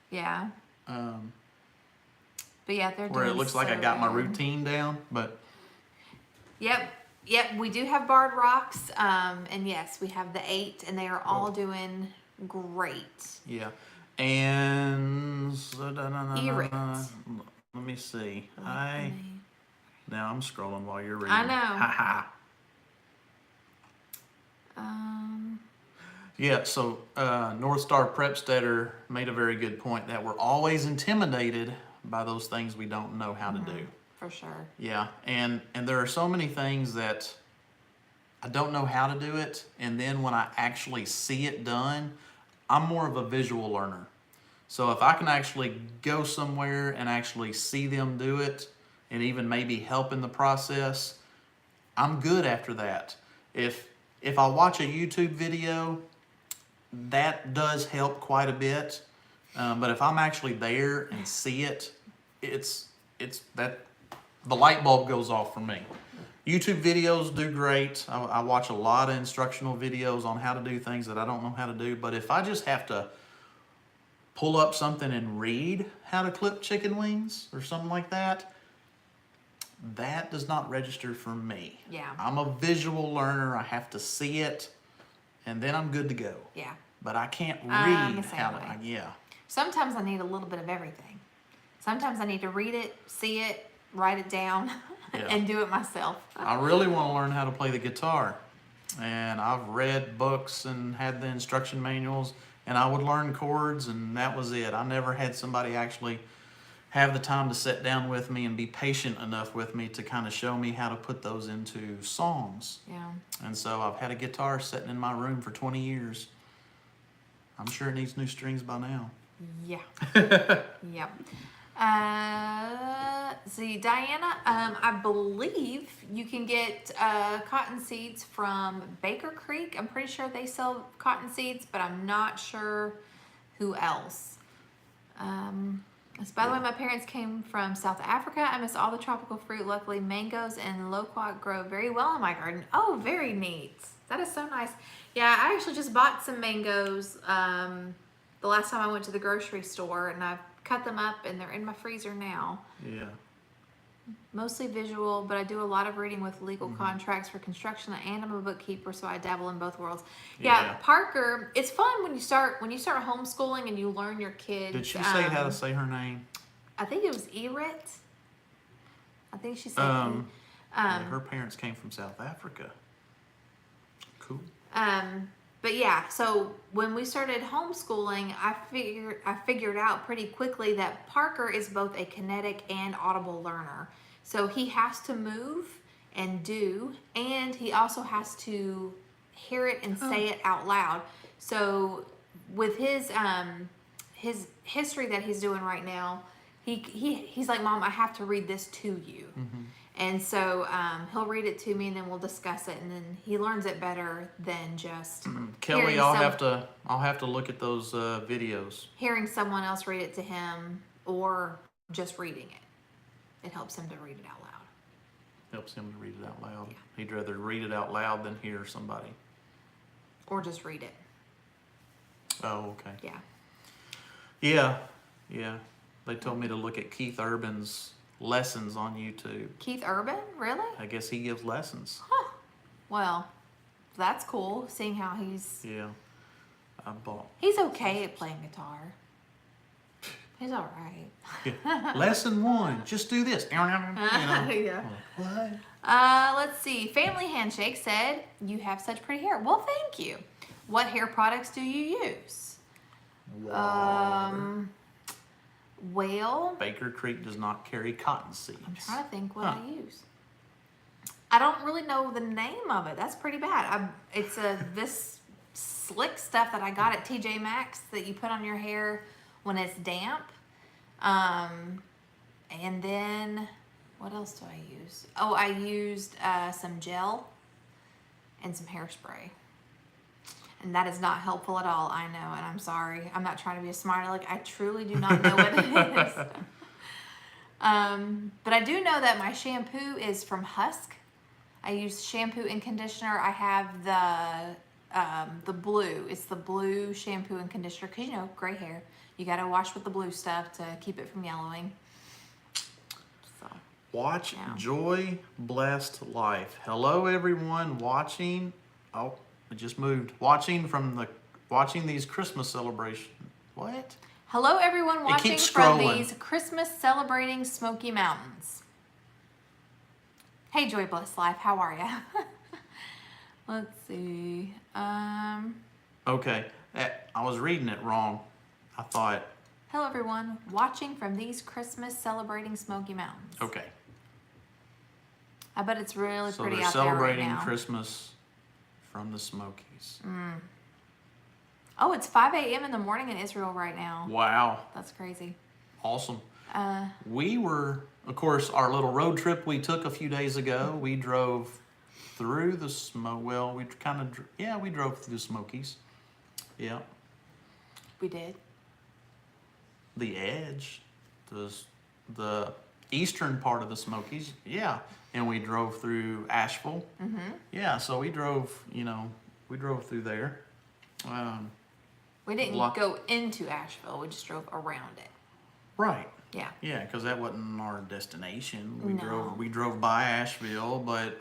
Yeah. But yeah, they're where doing it looks like I got my routine down, but. Yep, we do have barred rocks, and yes, we have the 8, and they are all doing great. Yeah, and Erect. let me see. Now I'm scrolling while you're reading. I know. Ha Yeah, so North Star Prepstetter made a very good point that we're always intimidated by those things we don't know how to do. For sure. Yeah, and there are so many things that I don't know how to do it, and then when I actually see it done, I'm more of a visual learner. So if I can actually go somewhere and actually see them do it, and even maybe help in the process, I'm good after that. If I watch a YouTube video, that does help quite a bit. But if I'm actually there and see it, it's that the light bulb goes off for me. YouTube videos do great. I watch a lot of instructional videos on how to do things that I don't know how to do. But if I just have to pull up something and read how to clip chicken wings or something like that, that does not register for me. Yeah. I'm a visual learner. I have to see it, and then I'm good to go. Yeah. But I can't I'm read the same how way. to. Yeah. Sometimes I need a little bit of everything. Sometimes I need to read it, see it, write it down, and do it myself. I really want to learn how to play the guitar, and I've read books and had the instruction manuals, and I would learn chords, and that was it. I never had somebody actually have the time to sit down with me and be patient enough with me to kind of show me how to put those into songs. Yeah. And so I've had a guitar sitting in my room for 20 years. I'm sure it needs new strings by now. Yeah. Yep. See, Diana, I believe you can get cotton seeds from Baker Creek. I'm pretty sure they sell cotton seeds, but I'm not sure who else. By the way, my parents came from South Africa. I miss all the tropical fruit. Luckily, mangoes and loquat grow very well in my garden. Oh, very neat. That is so nice. Yeah, I actually just bought some mangoes the last time I went to the grocery store, and I've cut them up, and they're in my freezer now. Yeah. Mostly visual, but I do a lot of reading with legal contracts for construction, and I'm a bookkeeper, so I dabble in both worlds. Yeah, Parker, it's fun when you start homeschooling and you learn your kids. Did she say how to say her name? I think it was Eret. I think she said. Her parents came from South Africa. Cool. But yeah, so when we started homeschooling, I figured out pretty quickly that Parker is both a kinetic and audible learner. So he has to move and do, and he also has to hear it and say it out loud. So with his history that he's doing right now, he's like, Mom, I have to read this to you. Mm-hmm. And so he'll read it to me, and then we'll discuss it, and then he learns it better than just Kelly. I'll have to look at those videos. Hearing someone else read it to him, or just reading it. It helps him to read it out loud. Helps him to read it out loud. Yeah. He'd rather read it out loud than hear somebody. Or just read it. Oh, okay. Yeah. Yeah. They told me to look at Keith Urban's lessons on YouTube. Keith Urban? Really? I guess he gives lessons. Huh. Well, that's cool, seeing how he's... Yeah. He's okay at playing guitar. He's all right. Yeah. Lesson 1, just do this. You know? Yeah. What? Let's see. Family Handshake said, you have such pretty hair. Well, thank you. What hair products do you use? Well, Baker Creek does not carry cotton seeds. I'm trying to think what I use. I don't really know the name of it. That's pretty bad. It's this slick stuff that I got at TJ Maxx that you put on your hair when it's damp. And then what else do I use? Oh, I used some gel and some hairspray. And that is not helpful at all, I know, and I'm sorry. I'm not trying to be a smart aleck. I truly do not know what it is. But I do know that my shampoo is from Husk. I use shampoo and conditioner. I have the blue. It's the blue shampoo and conditioner because, you know, gray hair. You got to wash with the blue stuff to keep it from yellowing. So, Watch yeah. Joy Blessed Life. Hello, everyone watching. Oh, it just moved. Watching these Christmas celebrations. What? Hello, everyone watching keeps from scrolling. these Christmas celebrating Smoky Mountains. Hey, Joy Blessed Life, how are ya? Let's see. Okay, I was reading it wrong. I thought. Hello, everyone watching from these Christmas celebrating Smoky Mountains. Okay. I bet it's really So pretty they're out there right celebrating now. Christmas from the Smokies. Oh, it's 5 a.m. in the morning in Israel right now. Wow. That's crazy. Awesome. We were, of course, our little road trip we took a few days ago. We drove through the smoke. Well, we we drove through the Smokies. Yeah. We did. The edge, the eastern part of the Smokies. Yeah. And we drove through Asheville. Mm-hmm. Yeah. So we drove through there. We didn't go into Asheville. We just drove around it. Right. Yeah. Yeah, because that wasn't our destination. No. We drove by Asheville, but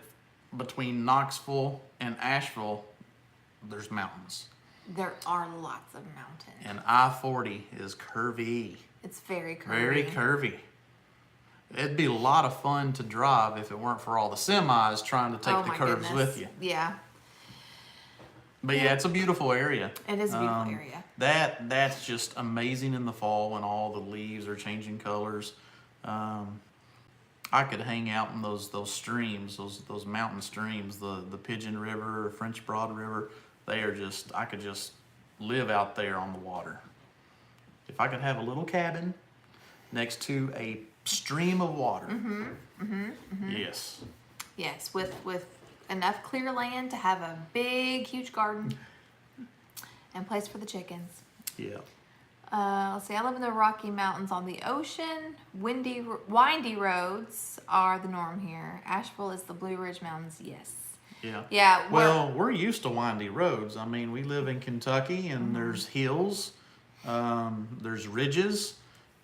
between Knoxville and Asheville, there's mountains. There are lots of mountains. And I-40 is curvy. It's very curvy. Very curvy. It'd be a lot of fun to drive if it weren't for all the semis trying to take the my curves goodness. with you. Yeah. But yeah, it's a beautiful area. It is a beautiful area. That's just amazing in the fall when all the leaves are changing colors. I could hang out in those streams, those mountain streams, the Pigeon River, French Broad River. I could just live out there on the water. If I could have a little cabin next to a stream of water. Yes. Yes, with enough clear land to have a big, huge garden and place for the chickens. Yeah. Let's see, I live in the Rocky Mountains on the ocean. Windy roads are the norm here. Asheville is the Blue Ridge Mountains, yes. Yeah. Yeah. Well, we're used to windy roads. I mean, we live in Kentucky, and there's hills, there's ridges,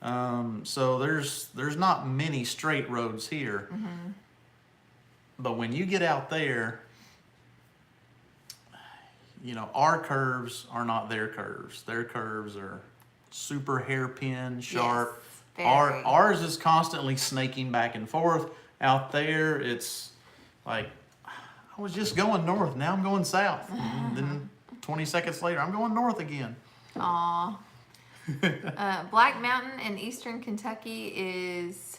so there's not many straight roads here. But when you get out there, our curves are not their curves. Their curves are super hairpin sharp. Yes, very. Ours is constantly snaking back and forth. Out there, it's like, I was just going north. Now I'm going south. And then 20 seconds later, I'm going north again. Aw. Black Mountain in eastern Kentucky is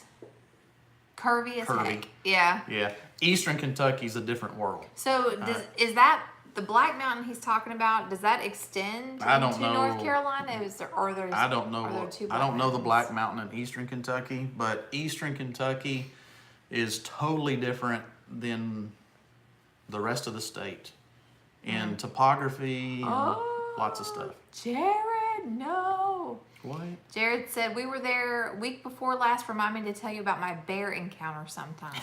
curvy as heck. Yeah. Yeah. Eastern Kentucky's a different world. So is that the Black Mountain he's talking about? Does that extend I don't into know. North Carolina? I don't know. I don't know the Black Mountain in Eastern Kentucky, but Eastern Kentucky is totally different than the rest of the state in topography and lots of stuff. Jared, no. What? Jared said, we were there week before last. Remind me to tell you about my bear encounter sometime.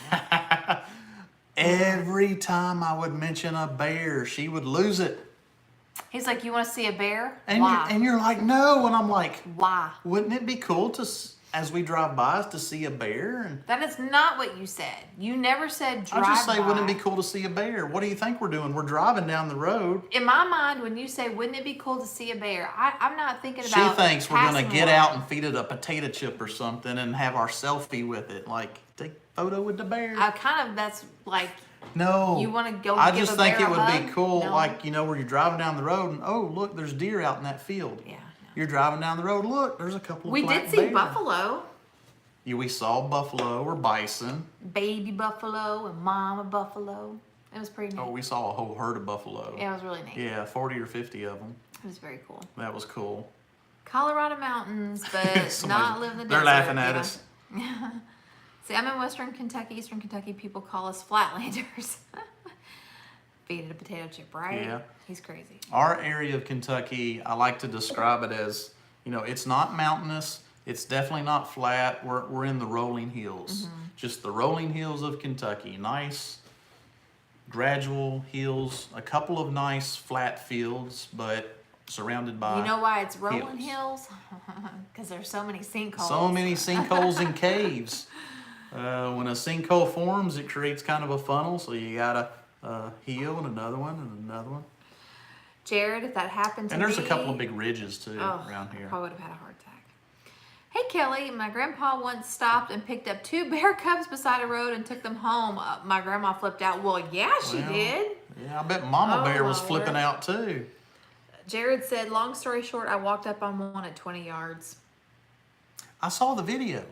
Every time I would mention a bear, she would lose it. He's like, you want to see a bear? And Why? you're like, no. And I'm like, why? Wouldn't it be cool as we drive by to see a bear? And That is not what you said. You never said drive I just say, by. wouldn't it be cool to see a bear? What do you think we're doing? We're driving down the road. In my mind, when you say, wouldn't it be cool to see a bear? I'm not thinking about She thinks we're going to passing get one. out and feed it a potato chip or something and have our selfie with it. Like, take a photo with the bear. That's like, No. you want to go I give just a think bear it a would hug? be cool, No. like, where you're driving down the road and, oh, look, there's deer out in that field. Yeah, no. You're driving down the road. Look, there's a couple of We black did see bear. buffalo. Yeah, we saw buffalo or bison. Baby buffalo and mama buffalo. It was pretty neat. Oh, we saw a whole herd of buffalo. Yeah, it was really neat. Yeah, 40 or 50 of them. It was very cool. That was cool. Colorado mountains, but not live in the desert. They're laughing at us. See, I'm in Western Kentucky, Eastern Kentucky. People call us flatlanders. Feed it a potato chip, right? Yeah. He's crazy. Our area of Kentucky, I like to describe it as, it's not mountainous. It's definitely not flat. We're in the rolling hills. Just the rolling hills of Kentucky. Nice, gradual hills. A couple of nice flat fields, but surrounded by You know why it's rolling hills? Because there's so many sinkholes. So many sinkholes and caves. When a sinkhole forms, it creates kind of a funnel. So you got a hill and another one and another one. Jared, if that happened to me... And there's a couple of big ridges too around here. I probably would have had a heart attack. Hey Kelly, my grandpa once stopped and picked up 2 bear cubs beside a road and took them home. My grandma flipped out. Well, yeah, she did. Yeah, I bet Mama Bear was my flipping word. out too. Jared said, long story short, I walked up on one at 20 yards. I saw the video.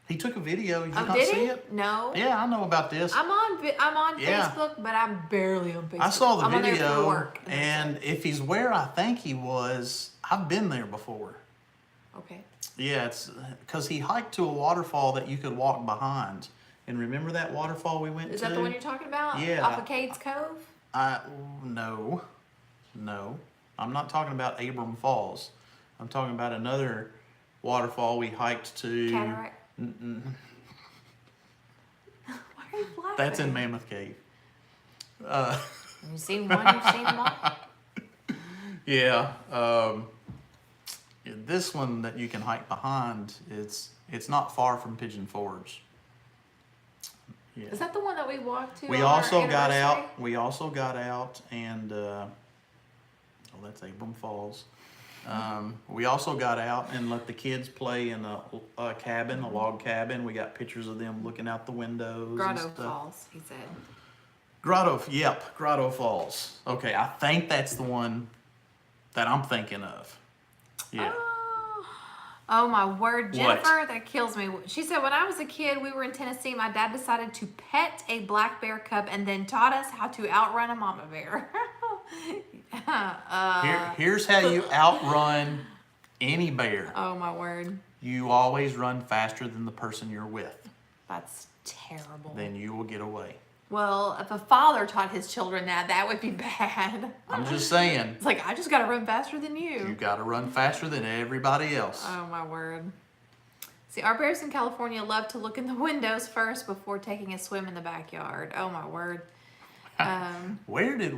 He took a video. Did you not did see he? it? No. Yeah, I know about this. I'm on Yeah. Facebook, but I'm barely on Facebook. I saw the I'm on there for video, work, and if he's where I think he was, I've been there before. Okay. Yeah, it's because he hiked to a waterfall that you could walk behind. And remember that waterfall we went to? Is that the one you're talking about? Yeah. Off of Cades Cove? No. I'm not talking about Abram Falls. I'm talking about another waterfall we hiked to. Cataract? Why are you laughing? That's in Mammoth Cave. You've seen one, you've seen them all. Yeah. This one that you can hike behind, it's not far from Pigeon Forge. Yeah. Is that the one that we walked to? We on our also got anniversary? out and that's Abram Falls. We also got out and let the kids play in a cabin, a log cabin. We got pictures of them looking out the windows. Grotto and stuff. Falls, he said. Grotto Falls. Okay, I think that's the one that I'm thinking of. Yeah. Oh my word, What? Jennifer, that kills me. She said, when I was a kid, we were in Tennessee. My dad decided to pet a black bear cub and then taught us how to outrun a mama bear. Here's how you outrun any bear. Oh my word. You always run faster than the person you're with. That's terrible. Then you will get away. Well, if a father taught his children that would be bad. I'm just saying. It's like, I just got to run faster than you. You got to run faster than everybody else. Oh my word. See, our bears in California love to look in the windows first before taking a swim in the backyard. Oh my word. Where did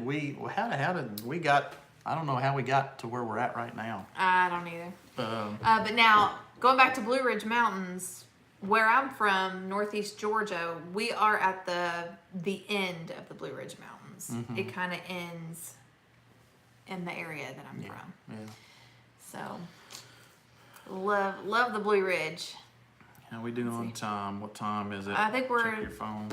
how did we got, I don't know how we got to where we're at right now. I don't either. Um, But now, going back to Blue Ridge Mountains, where I'm from, Northeast Georgia, we are at the end of the Blue Ridge Mountains. Mm-hmm. It kind of ends in the area that I'm from. yeah. So, love the Blue Ridge. How we doing on time? What time is it? I think we're- Check your phone.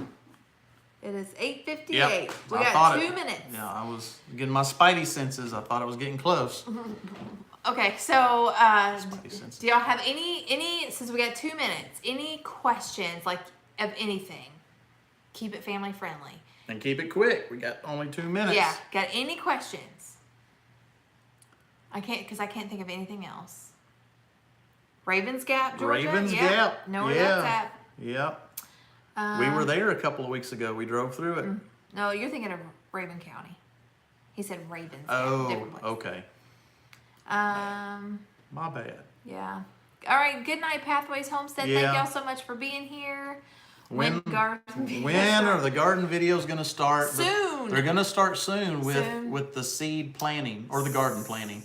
It is 8:58. Yep. We I got thought 2 minutes. Yeah, I was getting my spidey senses. I thought it was getting close. Okay, so Spidey senses. do y'all have any since we got 2 minutes, any questions like of anything? Keep it family friendly. And keep it quick. We got only 2 minutes. Yeah, got any questions? I can't think of anything else. Ravens Gap, Georgia. Ravens Yeah. Gap. Know where that's at. Yep. We were there a couple of weeks ago. We drove through it. No, you're thinking of Raven County. He said Ravens. Oh, different place. okay. My bad. Yeah. All right. Good night, Pathways Homestead. Yeah. Thank y'all so much for being here. When garden are the garden videos going to start? Soon. They're going to start soon Soon. with the seed planting or the garden planting.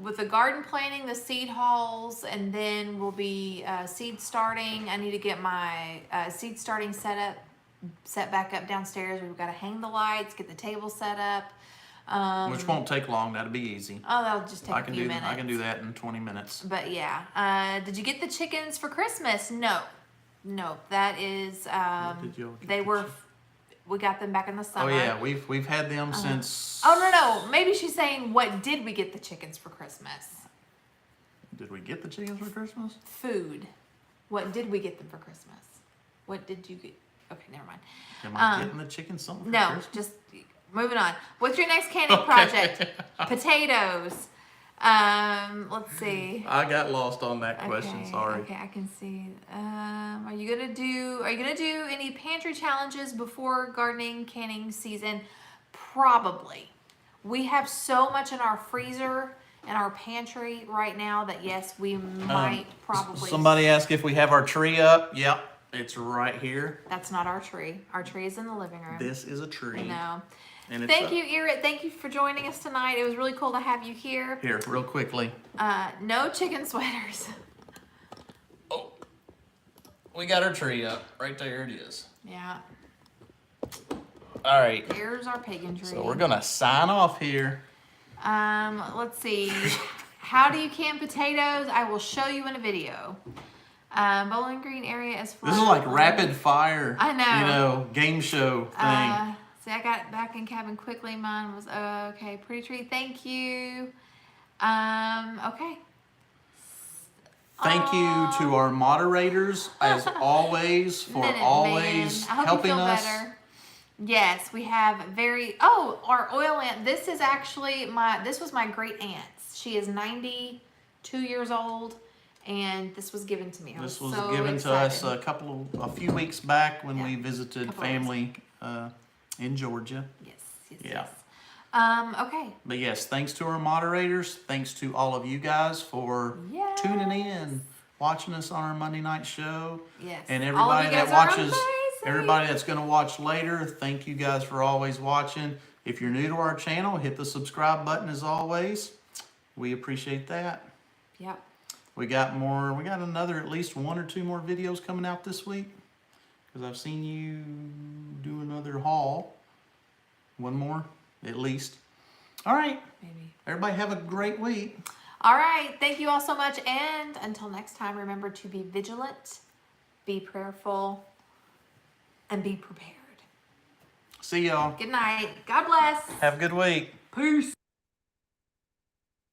With the garden planting, the seed hauls, and then we'll be seed starting. I need to get my seed starting set back up downstairs. We've got to hang the lights, get the table set up. Which won't take long. That'll be easy. Oh, that'll just take a few minutes. I can do that in 20 minutes. But yeah, did you get the chickens for Christmas? No, that is Did y'all get they the were. We got them back in the Oh summer. yeah, we've had them since. Oh no, maybe she's saying what did we get the chickens for Christmas? Did we get the chickens for Christmas? Food. What did we get them for Christmas? What did you get? Okay, never mind. Am I getting the chickens something for No, Christmas? just moving on. What's your next canning project? Potatoes. Let's see. I got lost on that question. Okay, Sorry. Okay, I can see. Are you gonna do any pantry challenges before gardening canning season? Probably. We have so much in our freezer and our pantry right now that yes, we might probably. Somebody asked if we have our tree up. Yep, it's right here. That's not our tree. Our tree is in the living room. This is a tree. No. And it's Thank you, Irit. Thank you for joining us tonight. It was really cool to have you here. Here, real quickly. No chicken sweaters. Oh, we got our tree up. Right there it is. Yeah. All right. Here's our pagan tree. So we're gonna sign off here. Let's see. How do you can potatoes? I will show you in a video. Bowling Green area is flat. This is like rapid fire. I know. You know, game show thing. See, I got back in cabin quickly. Mine was okay. Pretty tree. Thank you. Okay. Thank you to our moderators, as always, for Minute always Man. I hope helping you feel us. better. Yes, we have our oil lamp. This is actually this was my great aunt's. She is 92 years old, and this was given to me. This was so given excited. to us a few weeks back when Yeah. we visited Couple family in Georgia. Yes. Yeah. Yes. Okay. But yes, thanks to our moderators. Thanks to all of you guys for Yes. tuning in, watching us on our Monday night show. Yes. And All of everybody you that guys are watches, amazing. everybody that's going to watch later, thank you guys for always watching. If you're new to our channel, hit the subscribe button as always. We appreciate that. Yep. We got another at least 1 or 2 more videos coming out this week. Because I've seen you do another haul. 1 more, at least. All right. Maybe. Everybody have a great week. All right. Thank you all so much. And until next time, remember to be vigilant, be prayerful, and be prepared. See y'all. Good night. God bless. Have a good week. Peace.